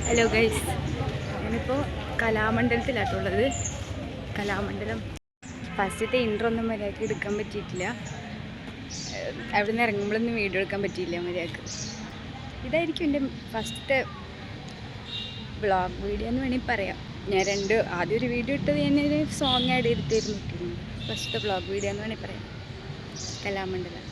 Hello guys, ഞാനിപ്പോൾ കലാമണ്ഡലത്തിലാട്ടുള്ളത്. കലാമണ്ഡലം ഫസ്റ്റത്തെ intro ഒന്നും മര്യാദക്ക് എടുക്കാൻ പറ്റിയിട്ടില്ല. അവിടെ നിന്ന് ഇറങ്ങുമ്പോഴൊന്നും വീഡിയോ എടുക്കാൻ പറ്റിയില്ല മര്യാദക്ക്. ഇതായിരിക്കും എൻ്റെ ഫസ്റ്റ് വ്ളോഗ് വീഡിയോ എന്ന് വേണമെങ്കിൽ പറയാം. ഞാൻ ആദ്യം ഒരു വീഡിയോ ഇട്ടത് ഞാനൊരു സോങ് ആഡ് ചെയ്തിട്ടായിരുന്നു ഇട്ടിരുന്നത്. ഫസ്റ്റത്തെ വ്ളോഗ് വീഡിയോ എന്ന് വേണമെങ്കിൽ പറയാം. കലാമണ്ഡലം.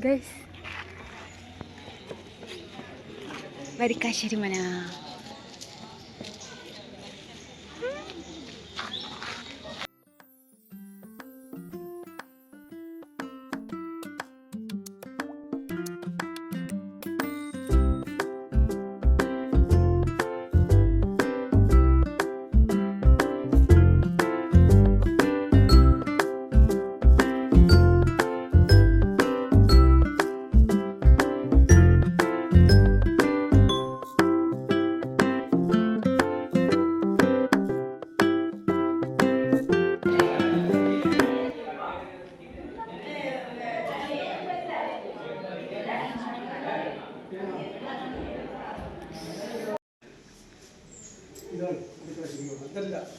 ഗൈസ്, വരിക്കാശ്ശേരി മന.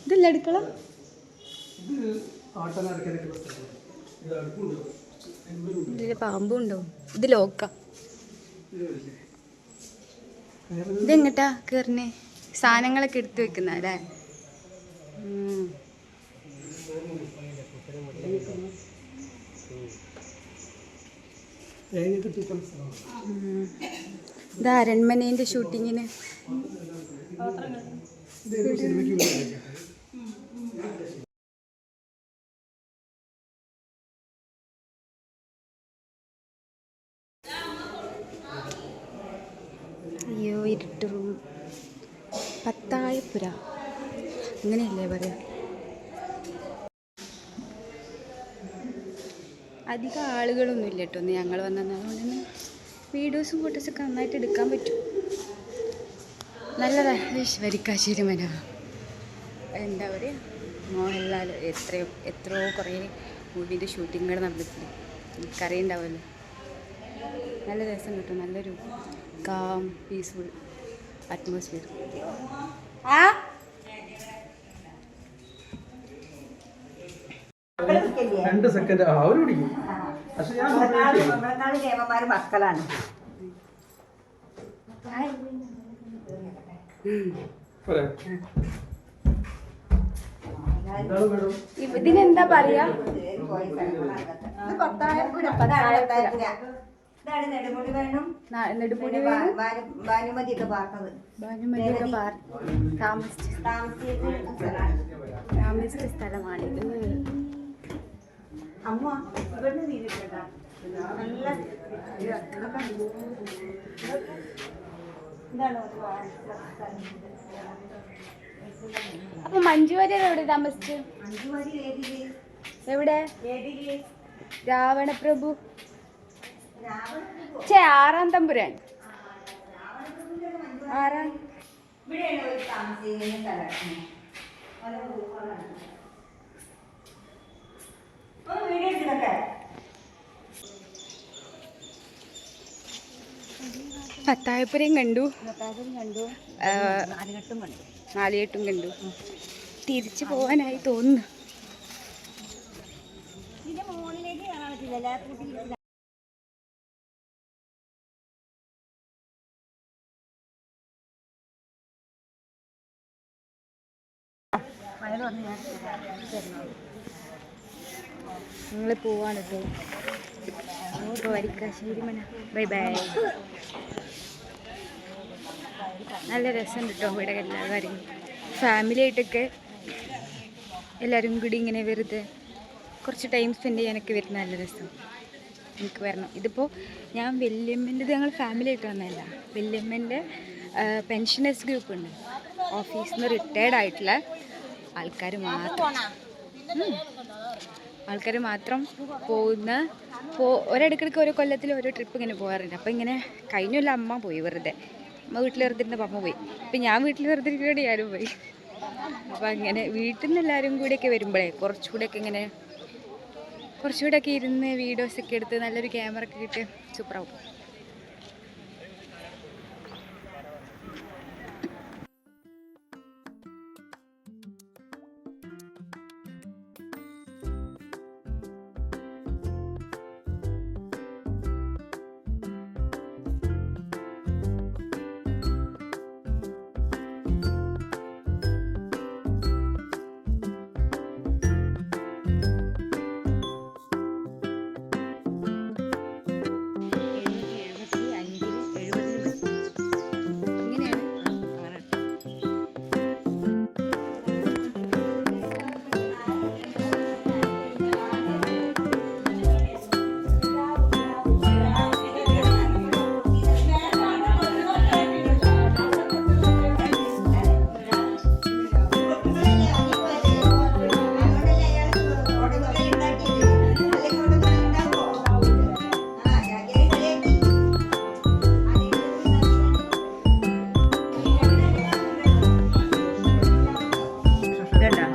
ഇതല്ല അടുക്കള. ഇതില് പാമ്പുണ്ടോ? ഇത് ലോക്ക. ഇതെങ്ങട്ടാ കേറിനെ? സാധനങ്ങളൊക്കെ എടുത്തു വെക്കുന്ന അല്ലേ? ഇത് അരൺമനേന്റെ ഷൂട്ടിങ്ങിന് അയ്യോ ഇരുട്ട്. പത്തായപ്പുര അങ്ങനെയല്ലേ പറയാ. അധികം ആളുകളൊന്നും ഇല്ല കേട്ടോ. ഒന്ന് ഞങ്ങൾ വന്നത് അതുകൊണ്ട് തന്നെ വീഡിയോസും ഫോട്ടോസൊക്കെ നന്നായിട്ട് എടുക്കാൻ പറ്റും. നല്ലതാണ്. വരിക്കാശ്ശേരി മന എന്താ പറയുക, മോഹൻലാൽ എത്രയോ കുറേ മൂവീൻ്റെ ഷൂട്ടിങ്ങുകൾ നടന്നിട്ടുണ്ട്. എനിക്കറിയുണ്ടാവുമല്ലോ. നല്ല രസം കിട്ടും. നല്ലൊരു കാം പീസ്ഫുൾ അറ്റ്മോസ്ഫിയർ. ആ 2 സെക്കൻഡ് അവര് പിടിക്കും. പക്ഷെ ഞാൻ മക്കളാണ്. ഇതിനെന്താ പറയാ? നെടുമുടി ഭാനുമതിയൊക്കെ താമസിച്ച സ്ഥലമാണിത്. അമ്മ ഇവിടുന്ന് തിരിച്ചിട്ടാ നല്ല അപ്പൊ മഞ്ജു വാര്യർ എവിടെ താമസിച്ചു? എവിടെ? രാവണപ്രഭു 6-ാം തമ്പുരാൻ. പത്തായപ്പുരയും കണ്ടു, നാലുകെട്ടും കണ്ടു. തിരിച്ചു പോവാനായി തോന്നുന്നു. ഞങ്ങൾ പോവാണ് കേട്ടോ. വരിക്കാശ്ശേരി മന. Bye bye. നല്ല രസമുണ്ട് കേട്ടോ ഇവിടെ എല്ലാവരും ഫാമിലി ആയിട്ടൊക്കെ എല്ലാവരും കൂടി ഇങ്ങനെ വെറുതെ കുറച്ച് ടൈം സ്പെൻഡ് ചെയ്യാനൊക്കെ വരുന്ന നല്ല രസം. എനിക്ക് വരണം. ഇതിപ്പോൾ ഞാൻ വല്യമ്മേൻ്റെ ഞങ്ങൾ ഫാമിലി ആയിട്ട് വന്നതല്ല. വല്യമ്മേൻ്റെ പെൻഷനേഴ്സ് ഗ്രൂപ്പ് ഉണ്ട്. ഓഫീസിൽ നിന്ന് റിട്ടയർഡ് ആയിട്ടുള്ള ആൾക്കാർ മാത്രം പോകുന്ന ഒരിടയ്ക്കിടയ്ക്ക് ഓരോ കൊല്ലത്തിൽ ഓരോ ട്രിപ്പ് ഇങ്ങനെ പോകാറുണ്ട്. അപ്പോൾ ഇങ്ങനെ കഴിഞ്ഞല്ല അമ്മ പോയി വെറുതെ. അമ്മ വീട്ടിൽ വെറുതെ അമ്മ പോയി. ഇപ്പം ഞാൻ വീട്ടിൽ വെറുതെ ഇരിക്കുന്നതുകൊണ്ട് ഞാനും പോയി. അപ്പോൾ അങ്ങനെ വീട്ടിൽ നിന്ന് എല്ലാവരും കൂടിയൊക്കെ വരുമ്പോഴേ കുറച്ചുകൂടെയൊക്കെ ഇരുന്ന് വീഡിയോസൊക്കെ എടുത്ത് നല്ലൊരു ക്യാമറ ഒക്കെ കിട്ടി സൂപ്പറാവും.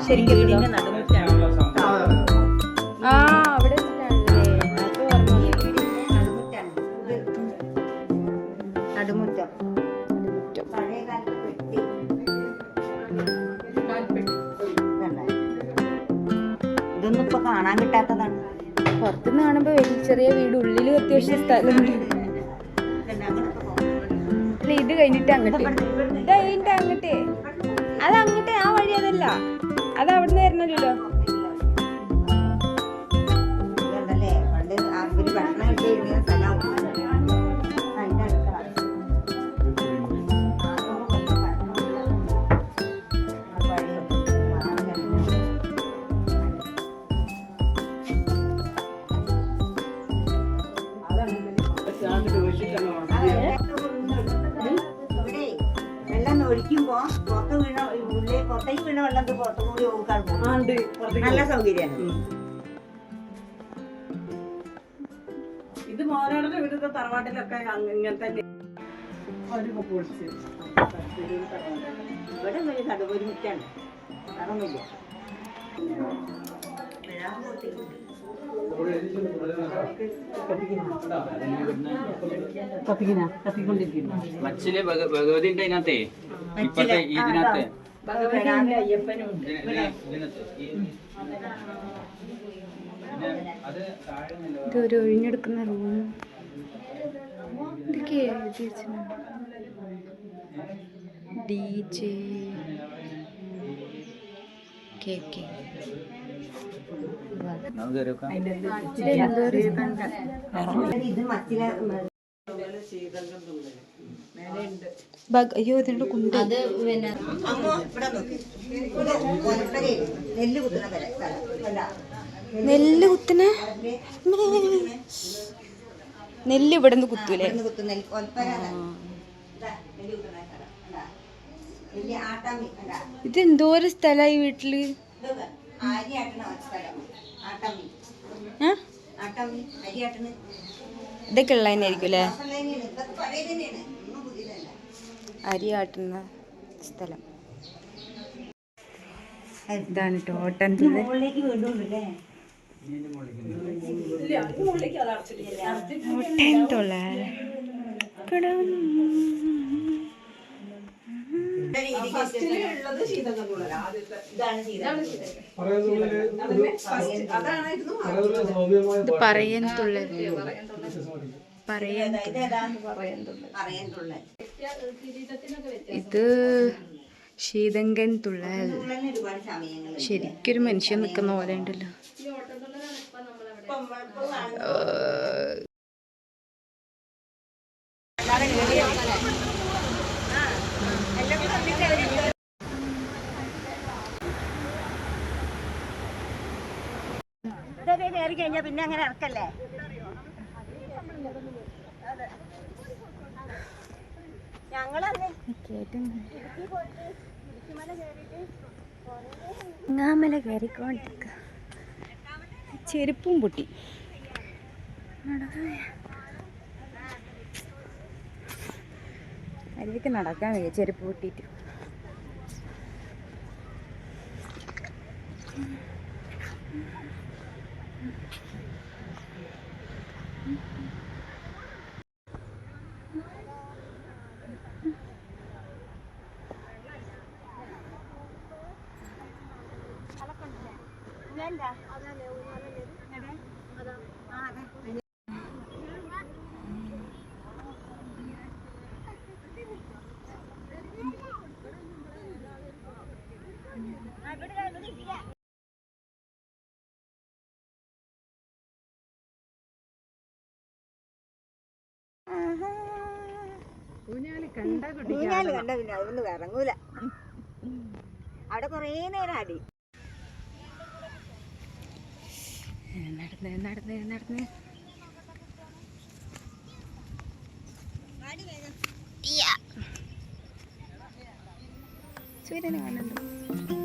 ശരിക്കും വീടിന്റെ നടുമുറ്റാണ്. അവിടെ നടുമുറ്റം പഴയ കാലത്ത് പെട്ടി ഇതൊന്നും ഇപ്പൊ കാണാൻ കിട്ടാത്തതാണ്. പുറത്തുനിന്ന് കാണുമ്പോൾ വലിയ ചെറിയ വീട്, ഉള്ളിൽ അത്യാവശ്യം സ്ഥലമുണ്ട്. അല്ല ഇത് കഴിഞ്ഞിട്ട് അങ്ങോട്ട്, അത് അങ്ങോട്ട് ആ വഴി അതല്ല, അത് അവിടുന്ന് വരണല്ലോ. പണ്ട് ഭക്ഷണം കിട്ടിയിരുന്ന സ്ഥലം വെള്ളം ഒഴിക്കുമ്പോ വീണ ഉള്ളിൽ പുറത്തേക്ക് വീണ വെള്ളം പുറത്തു കൂടി പോകും. നല്ല സൗകര്യമാണ്. ഇത് മോനാടിന്റെ വീട്ടിലത്തെ തറവാട്ടിലൊക്കെ ഇങ്ങനെ തന്നെ. ഇവിടെ ഒരു നടുവൊരു മുറ്റാണ്, അതൊന്നുമില്ല. മച്ചില് ഭഗവതി ഉണ്ട് അതിനകത്തെ, ഇപ്പത്തെ ഇതിനകത്ത് അയ്യപ്പനും ഇതൊരു ഒഴിഞ്ഞെടുക്കുന്ന റൂം. ഇതൊക്കെയാ DJ KK. ഇത് മച്ചില അയ്യോ ഇതിന്റെ കുണ്ട്. അമ്മ ഇവിടെ നോക്ക്. നെല്ല് കുത്തുന്ന വരെ നെല്ല് കുത്തണ നെല്ല് ഇവിടെ നിന്ന് കുത്തൂലേ? ഇത് എന്തോരം സ്ഥലമായി വീട്ടില്. ഇതൊക്കെ ഉള്ളതന്നെയായിരിക്കും അല്ലേ? അരി ആട്ടുന്ന സ്ഥലം ഇതാണ് ടോട്ടൻ ഇത് പറയന്തുള്ളൽ. ഇത് ശീതങ്കൻ തുള്ളൽ. ശരിക്കൊരു മനുഷ്യൻ നിൽക്കുന്ന പോലെ ഉണ്ടല്ലോ. ഇതൊക്കെ കയറി കഴിഞ്ഞാ പിന്നെ അങ്ങനെ ഇറക്കല്ലേ. ങ്ങാമല കയറിക്കൊണ്ടിരിക്ക. ചെരുപ്പും പൊട്ടി. അതിലേക്ക് നടക്കാൻ വയ്യ ചെരുപ്പ് പൊട്ടിയിട്ട്. ഊഞ്ഞാല് കണ്ട പിന്നെ അതൊന്നും ഇറങ്ങൂല. അവിടെ കൊറേ നേരം അടി. നടന്ന് സൂര്യനെ കാണുന്നുണ്ടോ?